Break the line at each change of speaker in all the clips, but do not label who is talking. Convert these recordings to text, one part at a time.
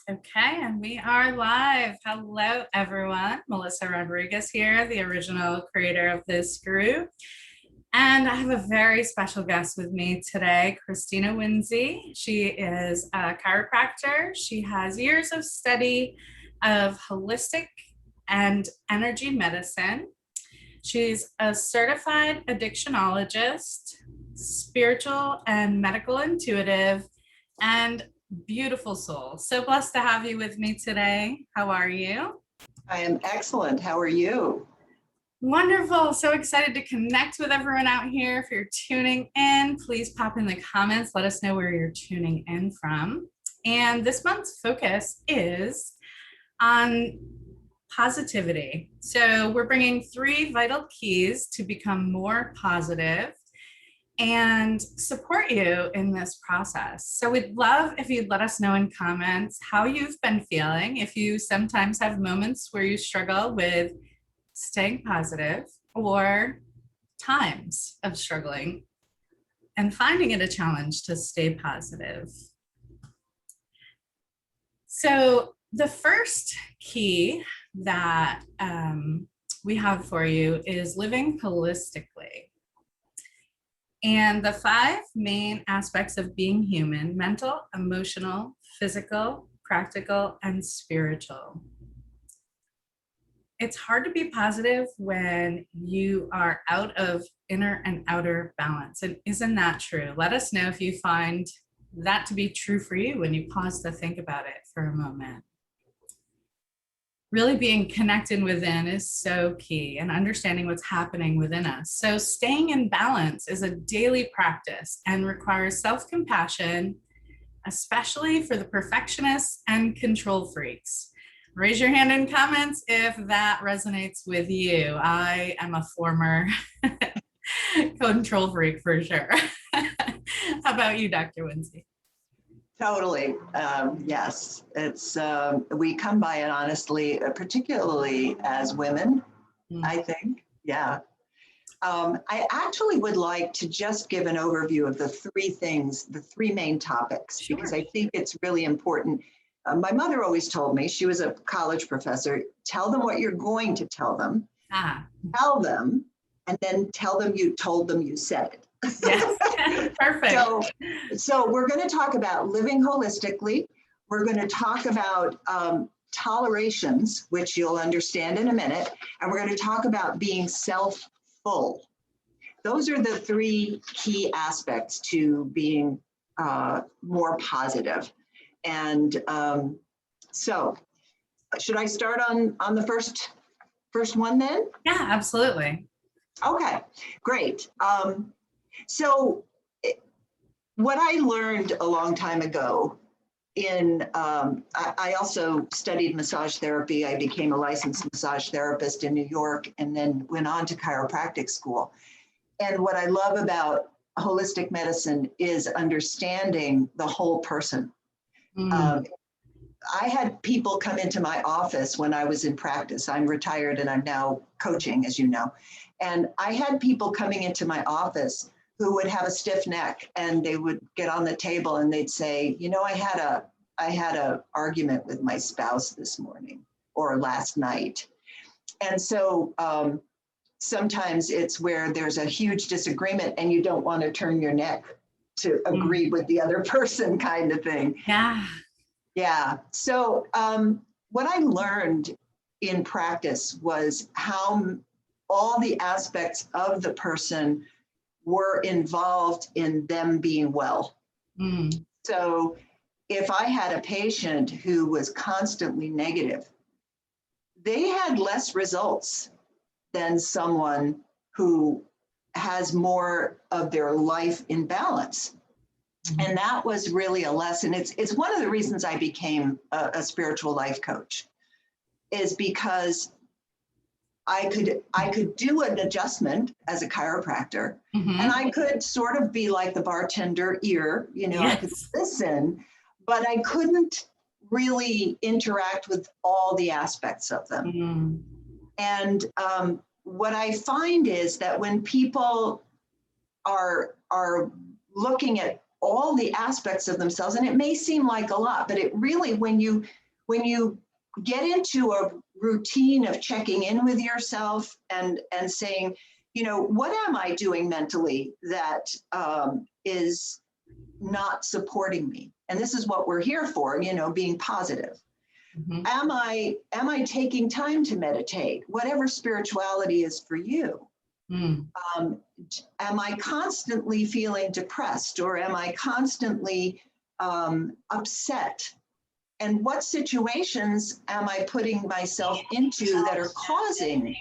Okay, and we are live. Hello, everyone. Melissa Rodriguez here, the original creator of this group. And I have a very special guest with me today, Christina Winsey. She is a chiropractor. She has years of study of holistic and energy medicine. She's a certified addictionologist, spiritual and medical intuitive, and beautiful soul. So blessed to have you with me today. How are you?
I am excellent. How are you?
Wonderful. So excited to connect with everyone out here. If you're tuning in, please pop in the comments. Let us know where you're tuning in from. And this month's focus is on positivity. So we're bringing 3 vital keys to become more positive and support you in this process. So we'd love if you'd let us know in comments how you've been feeling, if you sometimes have moments where you struggle with staying positive or times of struggling and finding it a challenge to stay positive. So the first key that we have for you is living holistically. And the 5 main aspects of being human: mental, emotional, physical, practical, and spiritual. It's hard to be positive when you are out of inner and outer balance. And isn't that true? Let us know if you find that to be true for you when you pause to think about it for a moment. Really being connected within is so key, and understanding what's happening within us. So staying in balance is a daily practice and requires self-compassion, especially for the perfectionists and control freaks. Raise your hand in comments if that resonates with you. I am a former control freak for sure. How about you, Dr. Winsey?
Totally. Yes, it's we come by it honestly, particularly as women, I think. Yeah. I actually would like to just give an overview of the 3 things, the 3 main topics,
Sure.
Because I think it's really important. My mother always told me, she was a college professor, tell them what you're going to tell them, tell them, and then tell them you told them you said it.
Yes. Perfect.
So we're going to talk about living holistically. We're going to talk about tolerations, which you'll understand in a minute. And we're going to talk about being self-full. Those are the 3 key aspects to being more positive. And so should I start on the first one then?
Yeah, absolutely.
Okay, great. So what I learned a long time ago I also studied massage therapy. I became a licensed massage therapist in New York and then went on to chiropractic school. And what I love about holistic medicine is understanding the whole person. I had people come into my office when I was in practice. I'm retired and I'm now coaching, as you know. And I had people coming into my office who would have a stiff neck, and they would get on the table and they'd say, you know, I had a argument with my spouse this morning or last night. And so sometimes it's where there's a huge disagreement and you don't want to turn your neck to agree with the other person, kind of thing.
Yeah.
Yeah. So what I learned in practice was how all the aspects of the person were involved in them being well. So if I had a patient who was constantly negative, they had less results than someone who has more of their life in balance. And that was really a lesson. It's one of the reasons I became a spiritual life coach, is because I could do an adjustment as a chiropractor,
Mhm.
and I could sort of be like the bartender ear, I could
Yes.
listen, but I couldn't really interact with all the aspects of them.
Mm.
And what I find is that when people are looking at all the aspects of themselves, and it may seem like a lot, but it really, when you get into a routine of checking in with yourself and saying, what am I doing mentally that is not supporting me? And this is what we're here for, being positive.
Mhm.
Am I taking time to meditate, whatever spirituality is for you?
Mm.
Am I constantly feeling depressed, or am I constantly upset? And what situations am I putting myself into that are causing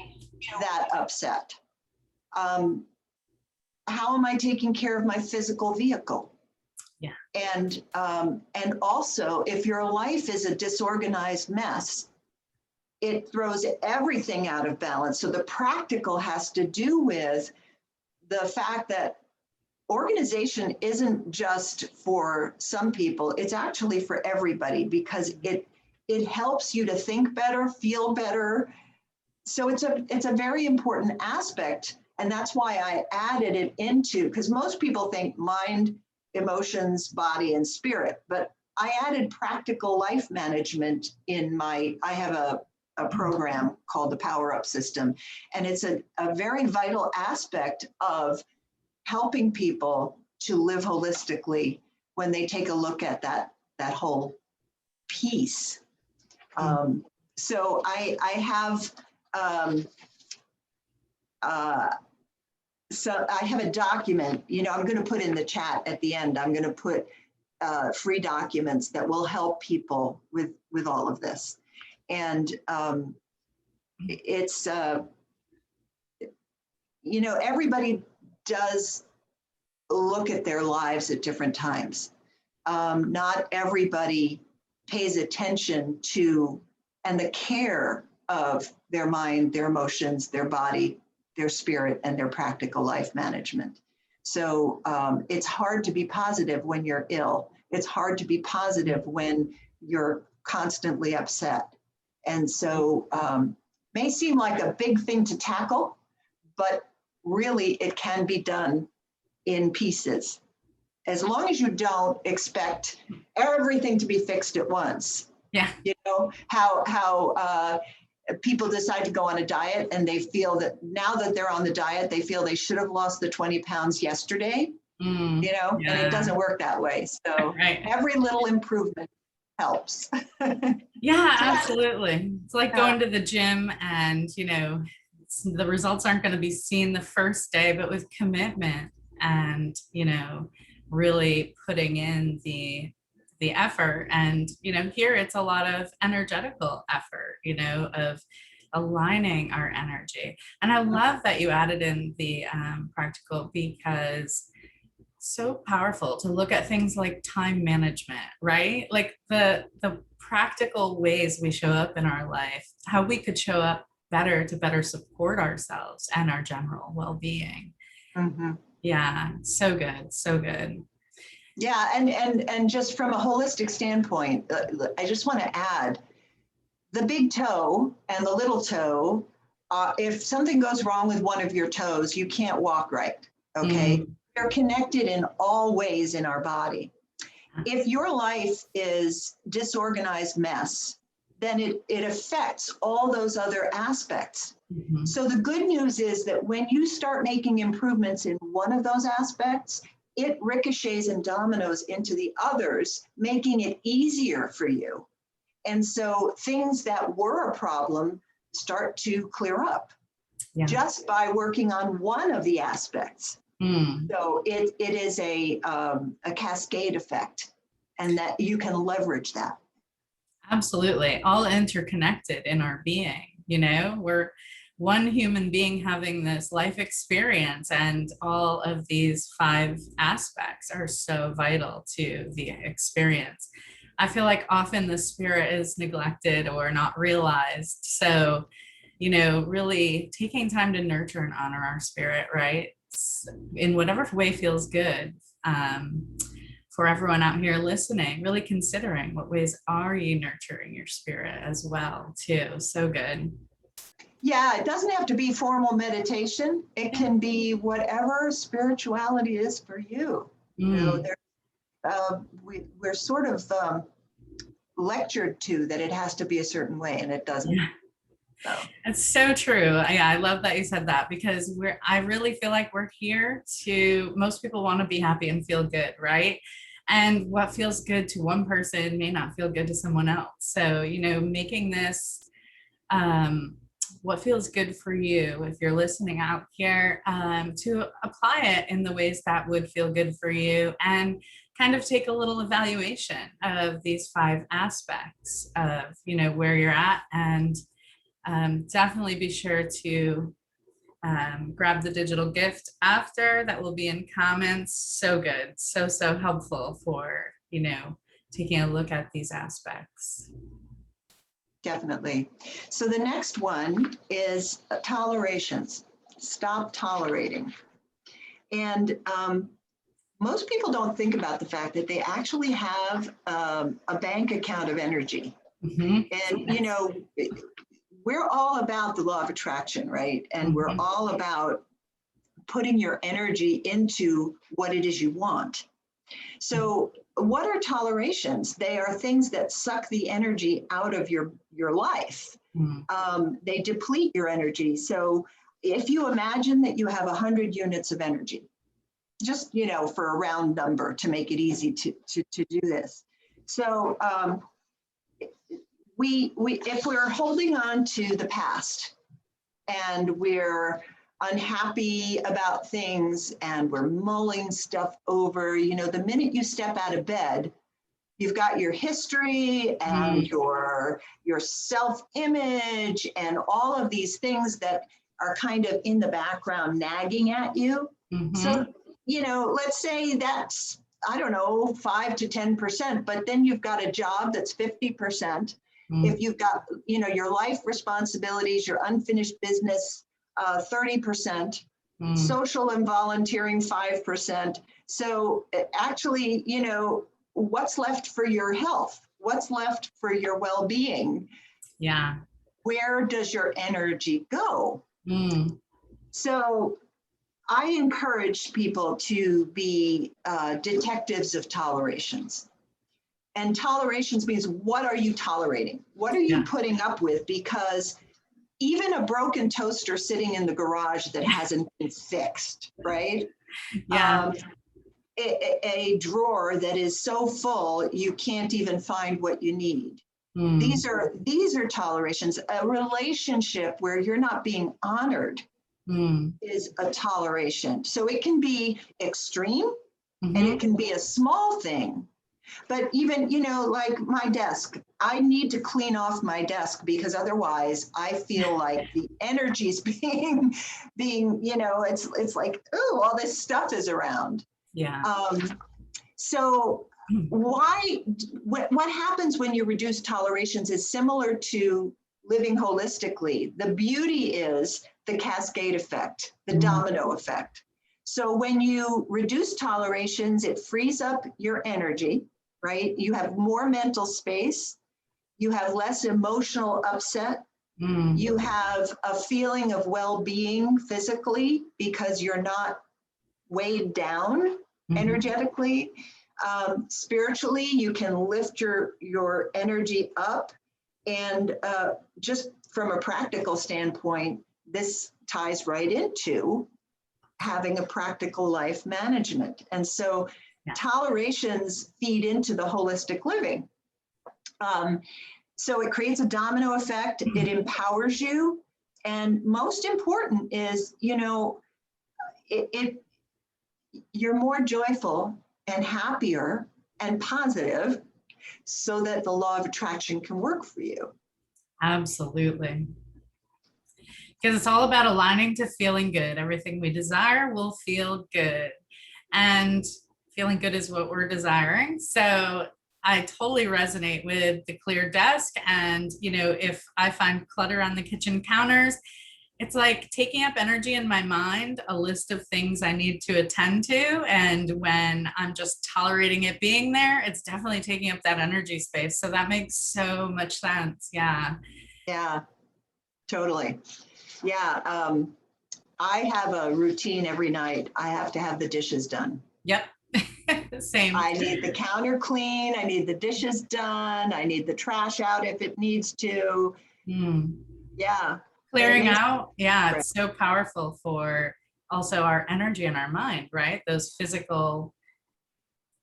that upset? How am I taking care of my physical vehicle?
Yeah.
And also, if your life is a disorganized mess, it throws everything out of balance. So the practical has to do with the fact that organization isn't just for some people, it's actually for everybody, because it helps you to think better, feel better. So it's a very important aspect. And that's why I added it into, because most people think mind, emotions, body, and spirit, but I added practical life management I have a program called the Power Up System. And it's a very vital aspect of helping people to live holistically when they take a look at that whole piece. So I have so I have a document. I'm going to put in the chat at the end. I'm going to put free documents that will help people with all of this, and it's everybody does look at their lives at different times. Not everybody pays attention to and the care of their mind, their emotions, their body, their spirit, and their practical life management. So it's hard to be positive when you're ill. It's hard to be positive when you're constantly upset. And so may seem like a big thing to tackle, but really it can be done in pieces, as long as you don't expect everything to be fixed at once.
Yeah.
How people decide to go on a diet, and they feel that now that they're on the diet, they feel they should have lost the 20 pounds yesterday,
Yeah.
and it doesn't work that way. So
Right.
every little improvement helps.
Yeah, absolutely. It's like going to the gym, and the results aren't going to be seen the first day, but with commitment and really putting in the effort. And here it's a lot of energetical effort, of aligning our energy. And I love that you added in the practical, because so powerful to look at things like time management, right? Like the practical ways we show up in our life, how we could show up better to better support ourselves and our general well-being.
Mm-hmm.
Yeah, so good, so good.
Yeah, and just from a holistic standpoint, I just want to add the big toe and the little toe. If something goes wrong with one of your toes, you can't walk right. Okay, they're connected in all ways in our body. If your life is disorganized mess, then it affects all those other aspects.
Mm-hmm.
So the good news is that when you start making improvements in one of those aspects, it ricochets and dominoes into the others, making it easier for you. And so things that were a problem start to clear up just by working on one of the aspects. So it is a cascade effect, and that you can leverage that.
Absolutely. All interconnected in our being. You know, we're one human being having this life experience, and all of these 5 aspects are so vital to the experience. I feel like often the spirit is neglected or not realized. So, you know, really taking time to nurture and honor our spirit, right? In whatever way feels good. For everyone out here listening, really considering what ways are you nurturing your spirit as well, too. So good.
Yeah, it doesn't have to be formal meditation. It can be whatever spirituality is for you. You know,
Mm.
we're sort of lectured to that it has to be a certain way, and it doesn't.
Yeah,
So,
it's so true. Yeah, I love that you said that, because I really feel like we're here to, most people want to be happy and feel good, right? And what feels good to one person may not feel good to someone else. So, you know, making this um, what feels good for you, if you're listening out here, to apply it in the ways that would feel good for you, and kind of take a little evaluation of these 5 aspects of, you know, where you're at. And definitely be sure to grab the digital gift after, that will be in comments. So good, so helpful for, you know, taking a look at these aspects.
definitely. So the next one is tolerations. Stop tolerating. And most people don't think about the fact that they actually have a bank account of energy.
Mhm.
And, you know, we're all about the law of attraction, right? And we're
Mhm.
all about putting your energy into what it is you want. So, what are tolerations? They are things that suck the energy out of your life.
Mhm.
They deplete your energy. So, if you imagine that you have 100 units of energy, just, you know, for a round number to make it easy to do this. So, we if we're holding on to the past and we're unhappy about things and we're mulling stuff over, you know, the minute you step out of bed, you've got your history and your self-image and all of these things that are kind of in the background nagging at you. So,
Mhm.
you know, let's say that's, I don't know, 5 to 10%, but then you've got a job that's 50%. If
Mhm.
you've got, you know, your life responsibilities, your unfinished business, 30%,
Mhm.
social and volunteering, 5%. So actually, you know, what's left for your health? What's left for your well-being?
Yeah.
Where does your energy go?
Mm.
So I encourage people to be detectives of tolerations. And tolerations means, what are you tolerating? What are you
Yeah.
putting up with? Because even a broken toaster sitting in the garage that hasn't been fixed, right?
Yeah.
Um, a drawer that is so full you can't even find what you need.
Mm.
These are tolerations. A relationship where you're not being honored
Mm.
is a toleration. So it can be extreme and it
Mhm.
can be a small thing. But even, you know, like my desk, I need to clean off my desk because otherwise I feel like the energy's being, you know, it's like, oh, all this stuff is around.
Yeah.
So what happens when you reduce tolerations is similar to living holistically. The beauty is the cascade effect, the
Mm.
domino effect. So when you reduce tolerations, it frees up your energy, right? You have more mental space, you have less emotional upset,
Mm.
you have a feeling of well-being physically because you're not weighed down
Mhm.
energetically. Spiritually, you can lift your energy up. And just from a practical standpoint, this ties right into having a practical life management. And so
Yeah.
tolerations feed into the holistic living. Um, so it creates a domino effect, it empowers you. And most important is, you know, it you're more joyful and happier and positive so that the law of attraction can work for you.
Absolutely. because it's all about aligning to feeling good. Everything we desire will feel good. And feeling good is what we're desiring. So I totally resonate with the clear desk. And, if I find clutter on the kitchen counters, it's like taking up energy in my mind, a list of things I need to attend to. And when I'm just tolerating it being there, it's definitely taking up that energy space. So that makes so much sense. Yeah.
Yeah, totally. Yeah. I have a routine every night. I have to have the dishes done.
Yep. Same.
I need the counter clean. I need the dishes done. I need the trash out if it needs to. Yeah.
Clearing out. Yeah. It's so powerful for also our energy and our mind, right? Those physical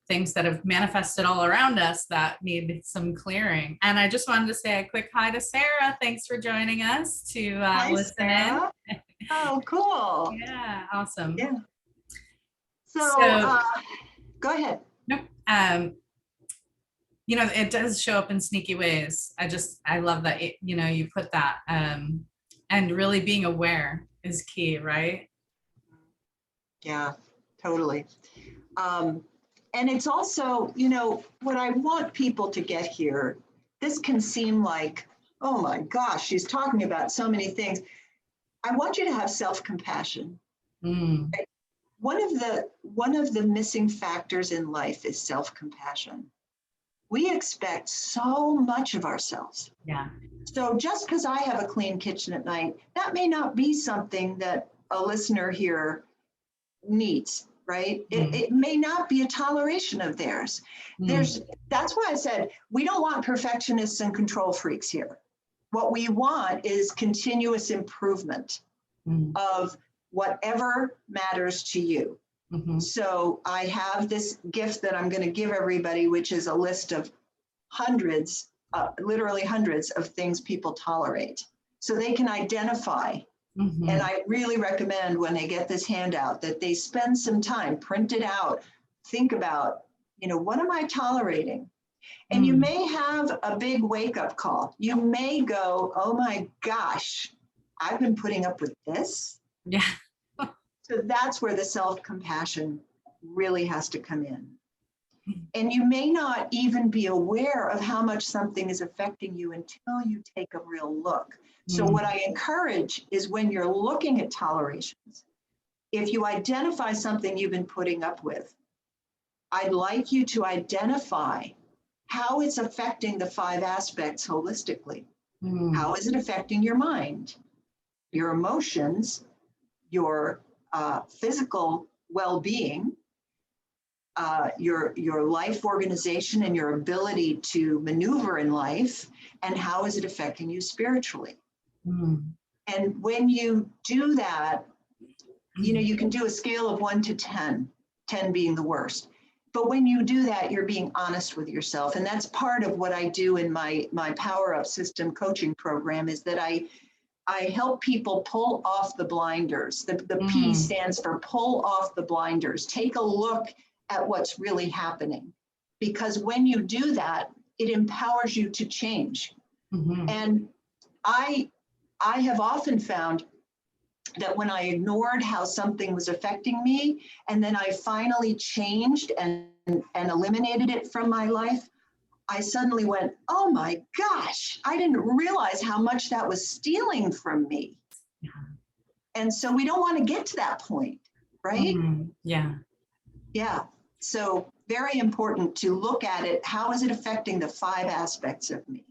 things that have manifested all around us that need some clearing. And I just wanted to say a quick hi to Sarah. Thanks for joining us to
Hi,
listen
Sarah.
in.
Oh, cool.
Yeah, awesome.
Yeah. So go ahead.
Nope. It does show up in sneaky ways. I love that, you put that, and really being aware is key, right?
Yeah, totally. And it's also, what I want people to get here, this can seem like, oh my gosh, she's talking about so many things. I want you to have self-compassion. Right? One of the missing factors in life is self-compassion. We expect so much of ourselves.
Yeah.
So just because I have a clean kitchen at night, that may not be something that a listener here needs, right? It may not be a toleration of theirs. That's why I said we don't want perfectionists and control freaks here. What we want is continuous improvement of whatever matters to you. So I have this gift that I'm going to give everybody, which is a list of hundreds, literally hundreds of things people tolerate. So they can identify. And I really recommend when they get this handout that they spend some time, print it out, think about, what am I tolerating? And you may have a big wake-up call. You may go, oh my gosh, I've been putting up with this.
Yeah.
So that's where the self-compassion really has to come in. And you may not even be aware of how much something is affecting you until you take a real look. So what I encourage is when you're looking at tolerations, if you identify something you've been putting up with, I'd like you to identify how it's affecting the 5 aspects holistically. How is it affecting your mind, your emotions, your physical well-being, your life organization and your ability to maneuver in life, and how is it affecting you spiritually? And when you do that, you can do a scale of 1 to 10, 10 being the worst. But when you do that, you're being honest with yourself. And that's part of what I do in my Power Up System coaching program, is that I help people pull off the blinders. The P stands for pull off the blinders. Take a look at what's really happening. Because when you do that, it empowers you to change. And I have often found that when I ignored how something was affecting me, and then I finally changed and eliminated it from my life, I suddenly went, oh my gosh, I didn't realize how much that was stealing from me. And so we don't want to get to that point, right?
Yeah.
Yeah. So very important to look at it. How is it affecting the 5 aspects of me?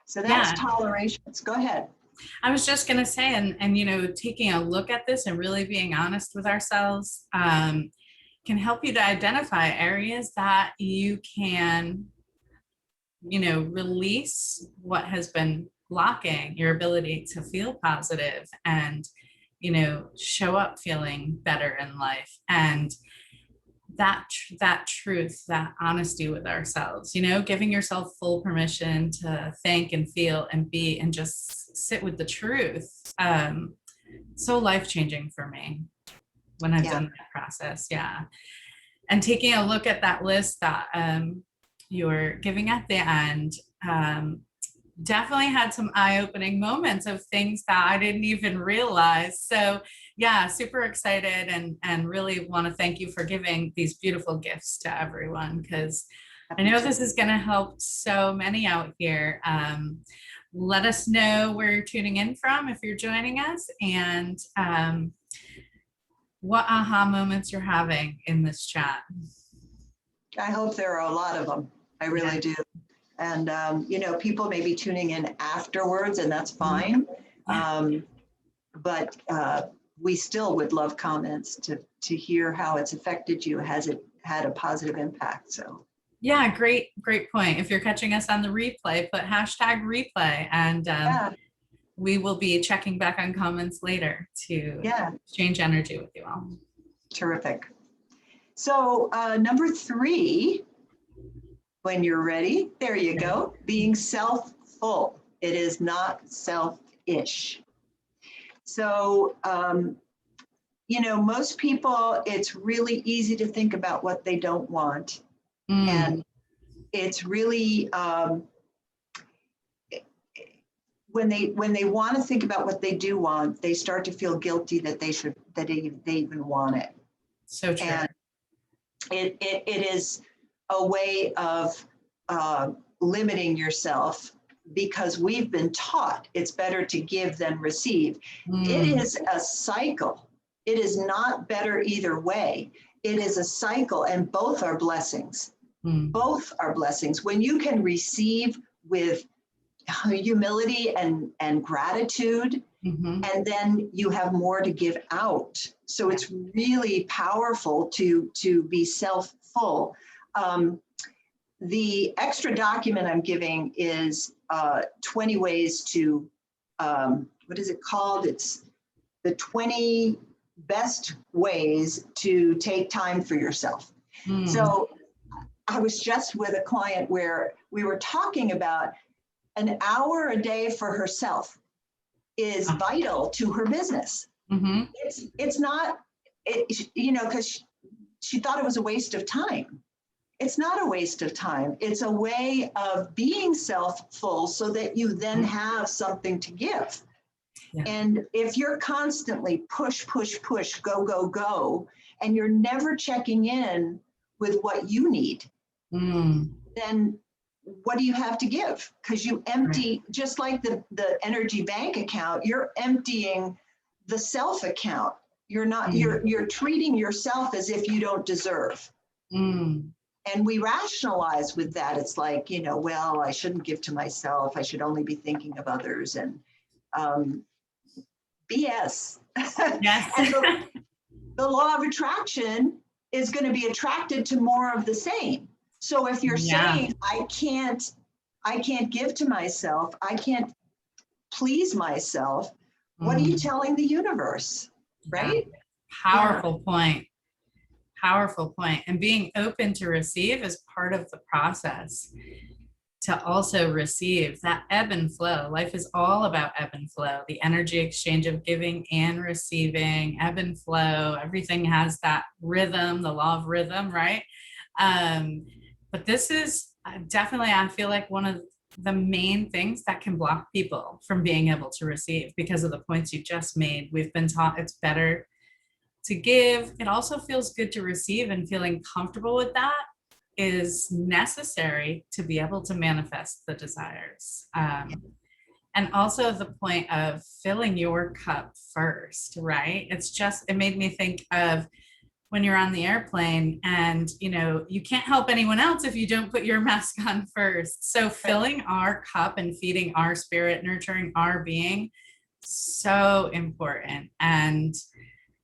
So that's tolerations. Go ahead.
I was just going to say, and taking a look at this and really being honest with ourselves can help you to identify areas that you can, release what has been blocking your ability to feel positive and, show up feeling better in life. And that truth, that honesty with ourselves, giving yourself full permission to think and feel and be and just sit with the truth. So life-changing for me when I've done that process. Yeah. And taking a look at that list that you're giving at the end, definitely had some eye-opening moments of things that I didn't even realize. So yeah, super excited and really want to thank you for giving these beautiful gifts to everyone, because I
Happy
know
to.
this is going to help so many out here. Let us know where you're tuning in from if you're joining us, and what aha moments you're having in this chat.
I hope there are a lot of them. I
Yeah.
really do. And, people may be tuning in afterwards, and that's
Mhm.
fine.
Yeah.
But we still would love comments to hear how it's affected you. Has it had a positive impact? So
Yeah, great point. If you're catching us on the replay, put hashtag replay, and
yeah,
we will be checking back on comments later to
yeah,
exchange energy with you all.
terrific. So number 3, when you're ready, there you go. Being self-full. It is not selfish. So, most people, it's really easy to think about what they don't want.
Mm,
And it's really, when they want to think about what they do want, they start to feel guilty that they even want it.
so true.
And it is a way of limiting yourself, because we've been taught it's better to give than receive. It
Mm,
is a cycle. It is not better either way. It is a cycle, and both are blessings.
mm,
Both are blessings. When you can receive with humility and gratitude,
mhm.
and then you have more to give out. So it's really powerful to be self-full. The extra document I'm giving is 20 ways to, what is it called? It's the 20 best ways to take time for yourself.
Mm,
So I was just with a client where we were talking about an hour a day for herself is vital to her business.
mhm.
It's not, because she thought it was a waste of time. It's not a waste of time. It's a way of being self-full so that you then have something to give.
Yeah.
And if you're constantly push, go, go, go, and you're never checking in with what you need,
Mm,
then what do you have to give? Because you
right.
empty, just like the energy bank account, you're emptying the self account. You're not,
Mm,
you're treating yourself as if you don't deserve.
mm,
And we rationalize with that. It's like, well, I shouldn't give to myself. I should only be thinking of others. And BS.
yes.
And the law of attraction is going to be attracted to more of the same. So if you're
Yeah.
saying, I can't give to myself, I can't please myself, what are you
Mm,
telling the universe?
yeah.
Right? Yeah.
Powerful point. Powerful point. And being open to receive is part of the process to also receive that ebb and flow. Life is all about ebb and flow, the energy exchange of giving and receiving, ebb and flow. Everything has that rhythm, the law of rhythm, right? But this is definitely, I feel like, one of the main things that can block people from being able to receive, because of the points you just made. We've been taught it's better to give. It also feels good to receive, and feeling comfortable with that is necessary to be able to manifest the desires. And also the point of filling your cup first, right? It made me think of when you're on the airplane, and you can't help anyone else if you don't put your mask on first. So filling our cup and feeding our spirit, nurturing our being, so important. And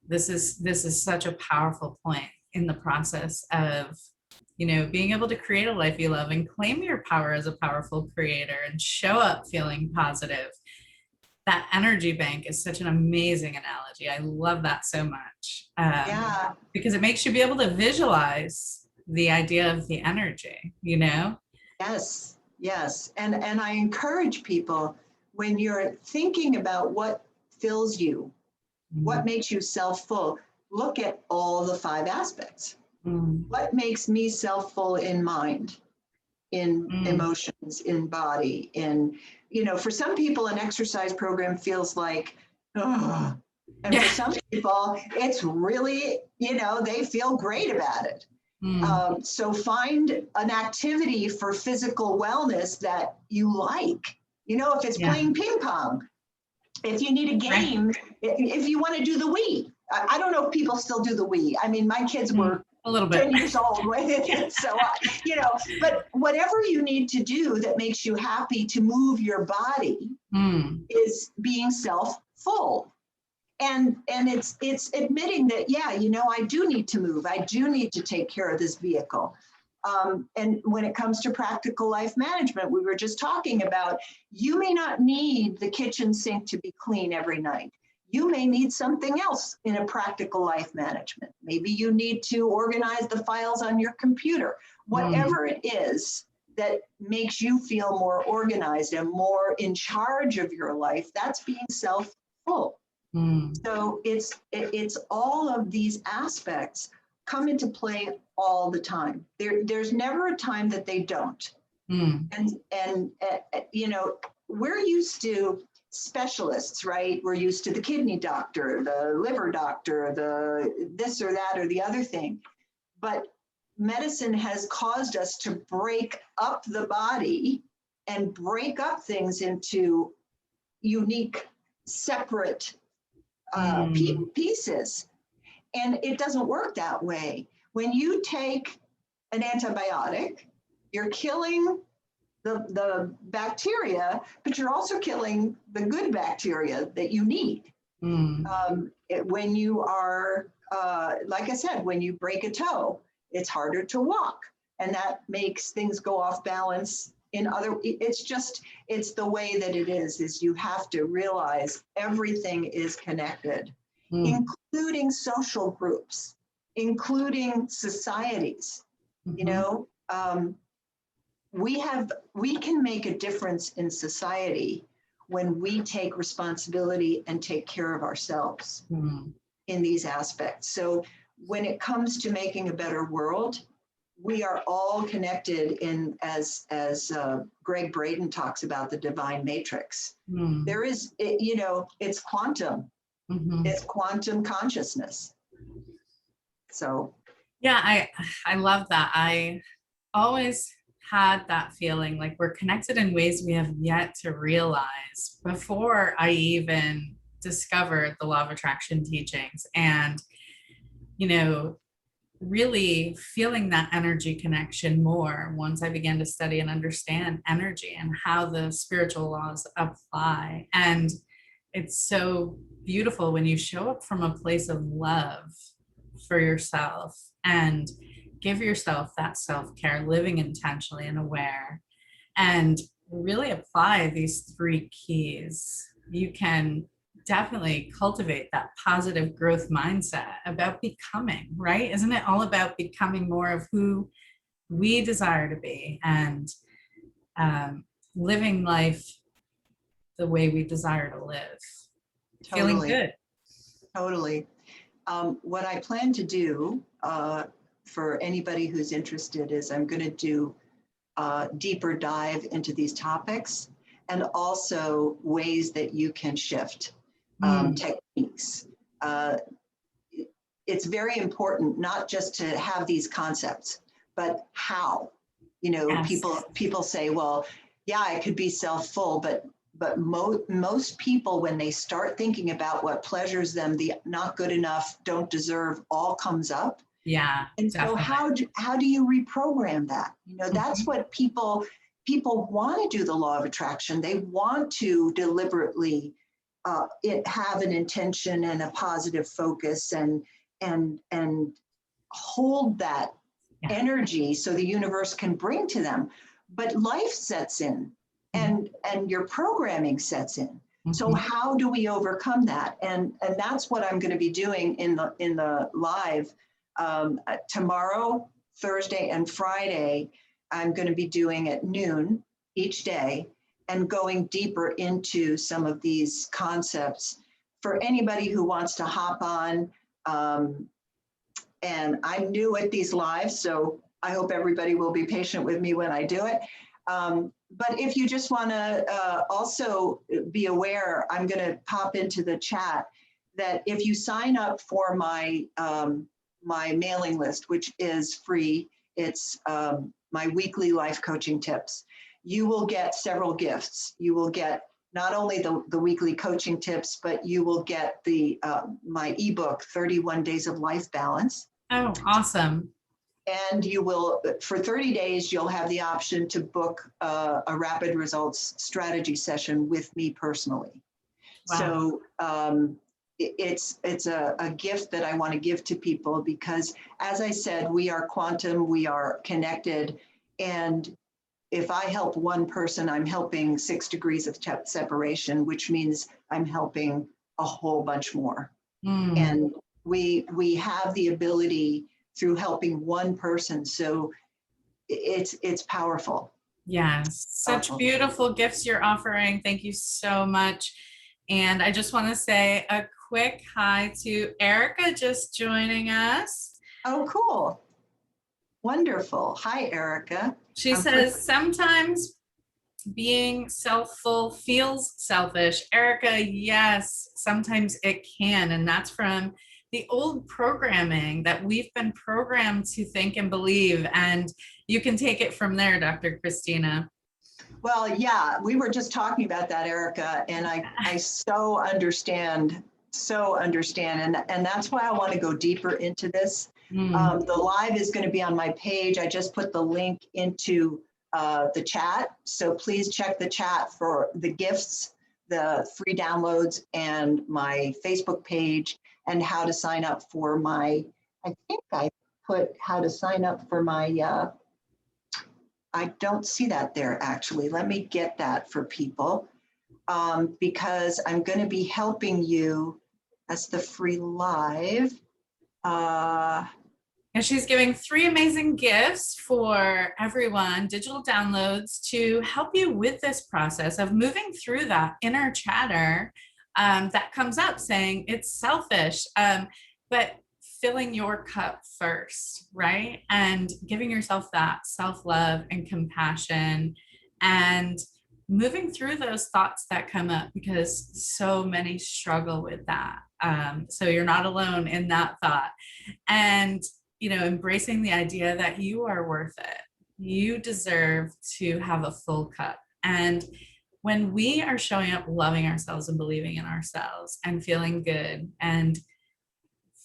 this is such a powerful point in the process of being able to create a life you love and claim your power as a powerful creator and show up feeling positive. That energy bank is such an amazing analogy. I love that so much,
Yeah.
because it makes you be able to visualize the idea of the energy.
Yes. Yes. And I encourage people, when you're thinking about what fills you, what
Mm,
makes you self-full, look at all the 5 aspects.
mm,
What makes me self-full in mind? in emotions, in body, in, for some people, an exercise program feels like, ugh. And for some people, it's really, they feel great about it. So find an activity for physical wellness that you like. If it's playing ping pong, if you need a game, if you want to do the Wii. I don't know if people still do the Wii. I mean, my kids were
a little bit
10 years old with it. So, but whatever you need to do that makes you happy to move your body is being self-full. And it's admitting that, I do need to move. I do need to take care of this vehicle. And when it comes to practical life management, we were just talking about, you may not need the kitchen sink to be clean every night. You may need something else in a practical life management. Maybe you need to organize the files on your computer. Whatever it is that makes you feel more organized and more in charge of your life, that's being self-full. So it's all of these aspects come into play all the time. There's never a time that they don't. And we're used to specialists, right? We're used to the kidney doctor, the liver doctor, the this or that or the other thing. But medicine has caused us to break up the body and break up things into unique, separate pieces. And it doesn't work that way. When you take an antibiotic, you're killing the bacteria, but you're also killing the good bacteria that you need. When you are, like I said, when you break a toe, it's harder to walk. And that makes things go off balance in other, it's the way that it is you have to realize everything is connected, including social groups, including societies. We can make a difference in society when we take responsibility and take care of ourselves in these aspects. So when it comes to making a better world, we are all connected in, as Greg Braden talks about, the divine matrix. There is, it's quantum. It's quantum consciousness. So.
Yeah, I love that. I always had that feeling like we're connected in ways we have yet to realize before I even discovered the law of attraction teachings. And, really feeling that energy connection more once I began to study and understand energy and how the spiritual laws apply. And it's so beautiful when you show up from a place of love for yourself and give yourself that self-care, living intentionally and aware, and really apply these 3 keys. You can definitely cultivate that positive growth mindset about becoming, right? Isn't it all about becoming more of who we desire to be and living life the way we desire to live?
Totally.
Feeling good.
Totally. What I plan to do for anybody who's interested is I'm going to do a deeper dive into these topics and also ways that you can shift techniques. It's very important not just to have these concepts, but how. Yes. People say, well, yeah, I could be self-full, but most people, when they start thinking about what pleasures them, the not good enough, don't deserve, all comes up.
Yeah.
And
definitely.
So how do you reprogram that? That's what people want to do, the law of attraction. They want to deliberately have an intention and a positive focus and hold that energy so the universe can bring to them. But life sets in and your programming sets in. So how do we overcome that? And that's what I'm going to be doing in the live tomorrow, Thursday, and Friday. I'm going to be doing at noon each day and going deeper into some of these concepts for anybody who wants to hop on. And I'm new at these lives, so I hope everybody will be patient with me when I do it. But if you just want to also be aware, I'm going to pop into the chat that if you sign up for my my mailing list, which is free, it's my weekly life coaching tips, you will get several gifts. You will get not only the weekly coaching tips, but you will get the my ebook, 31 Days of Life Balance.
Oh, awesome.
And you will, for 30 days, you'll have the option to book a rapid results strategy session with me personally.
Wow.
So it's a gift that I want to give to people because, as I said, we are quantum, we are connected. And if I help one person, I'm helping 6 degrees of separation, which means I'm helping a whole bunch more. And we have the ability through helping one person. So it's powerful.
Yes, such beautiful gifts you're offering. Thank you so much. And I just want to say a quick hi to Erica just joining us.
Oh, cool. Wonderful. Hi, Erica.
She says sometimes being self-full feels selfish. Erica, yes, sometimes it can. And that's from the old programming that we've been programmed to think and believe. And you can take it from there, Dr. Christina.
Well, yeah, we were just talking about that, Erica, and I so understand. And that's why I want to go deeper into this. The live is going to be on my page. I just put the link into the chat. So please check the chat for the gifts, the free downloads, and my Facebook page, and how to sign up for my, I think I put how to sign up for my, I don't see that there actually. Let me get that for people because I'm going to be helping you. That's the free live.
And she's giving 3 amazing gifts for everyone, digital downloads to help you with this process of moving through that inner chatter that comes up saying it's selfish, but filling your cup first, right? And giving yourself that self-love and compassion and moving through those thoughts that come up because so many struggle with that. So you're not alone in that thought. And embracing the idea that you are worth it. You deserve to have a full cup. And when we are showing up, loving ourselves and believing in ourselves and feeling good and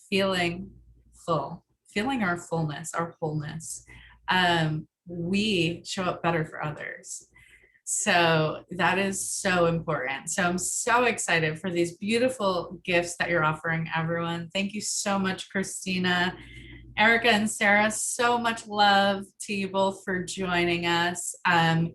feeling full, feeling our fullness, our wholeness, we show up better for others. So that is so important. So I'm so excited for these beautiful gifts that you're offering everyone. Thank you so much, Christina. Erica and Sarah, so much love to you both for joining us. And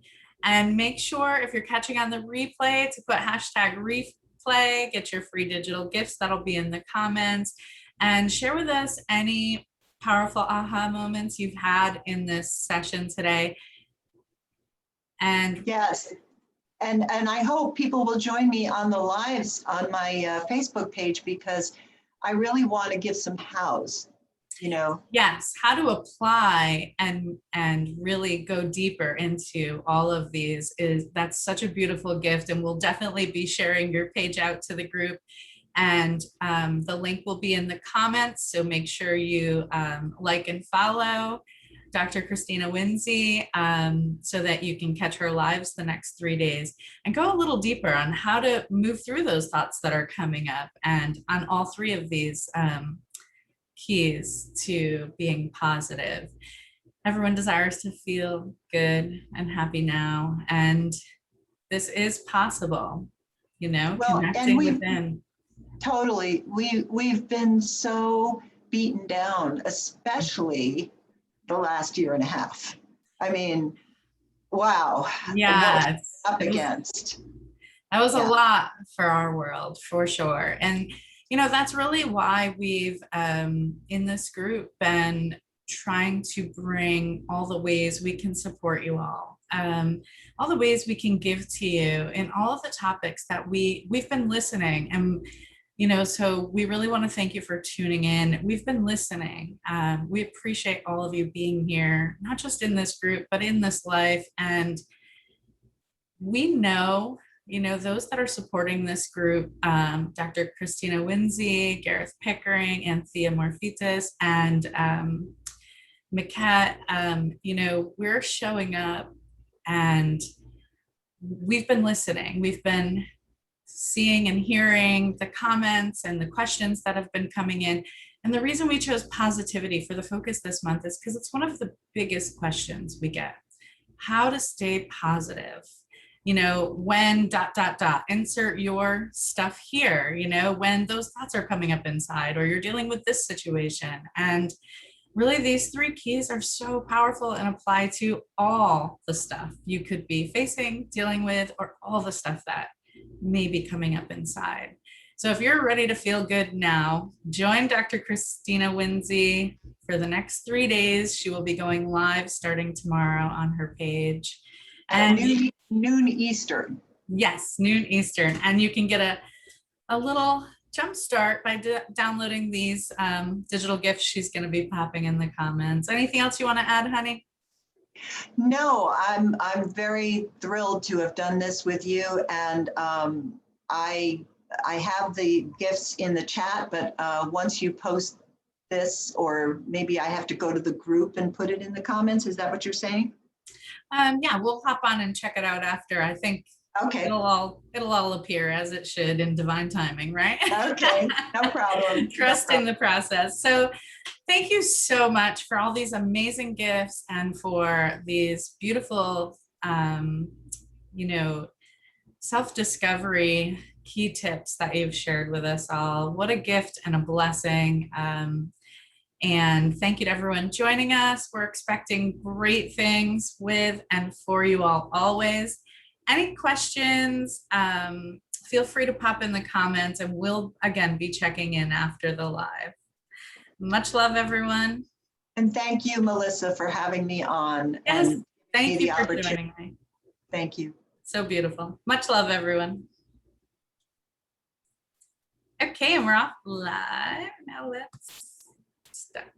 make sure if you're catching on the replay to put hashtag replay, get your free digital gifts. That'll be in the comments. And share with us any powerful aha moments you've had in this session today. And
yes, and I hope people will join me on the lives on my Facebook page because I really want to give some hows.
Yes, how to apply and really go deeper into all of these that's such a beautiful gift, and we'll definitely be sharing your page out to the group, and the link will be in the comments, so make sure you like and follow Dr. Christina Winsey so that you can catch her lives the next 3 days and go a little deeper on how to move through those thoughts that are coming up, and on all 3 of these keys to being positive. Everyone desires to feel good and happy now, and this is possible, connecting within.
Totally. We've been so beaten down, especially the last year and a half. I mean, wow.
Yeah,
up against.
That was a lot for our world, for sure. And that's really why we've in this group been trying to bring all the ways we can support you all the ways we can give to you in all of the topics that we've been listening. And So we really want to thank you for tuning in. We've been listening. We appreciate all of you being here, not just in this group, but in this life. And we know, those that are supporting this group, Dr. Christina Winsey, Gareth Pickering, Anthea Morphitis, and Macat, we're showing up and we've been listening. We've been seeing and hearing the comments and the questions that have been coming in. And the reason we chose positivity for the focus this month is because it's one of the biggest questions we get. How to stay positive. When ... insert your stuff here, when those thoughts are coming up inside, or you're dealing with this situation. And really, these 3 keys are so powerful and apply to all the stuff you could be facing, dealing with, or all the stuff that may be coming up inside. So if you're ready to feel good now, join Dr. Christina Winsey for the next 3 days. She will be going live starting tomorrow on her page.
At noon Eastern.
Yes, noon Eastern. And you can get a little jump start by downloading these digital gifts she's going to be popping in the comments. Anything else you want to add, honey?
No, I'm very thrilled to have done this with you, and I have the gifts in the chat, but once you post this, or maybe I have to go to the group and put it in the comments. Is that what you're saying?
Yeah, we'll hop on and check it out after. I think
okay.
It'll all appear as it should in divine timing, right?
Okay, no problem.
Trust in the process. So thank you so much for all these amazing gifts and for these beautiful, self-discovery key tips that you've shared with us all. What a gift and a blessing. And thank you to everyone joining us. We're expecting great things with and for you all always. Any questions, feel free to pop in the comments, and we'll again be checking in after the live. Much love, everyone.
And thank you, Melissa, for having me on.
Yes,
and
thank you for joining me.
Thank you.
So beautiful. Much love, everyone. Okay, and we're off live. Now let's start.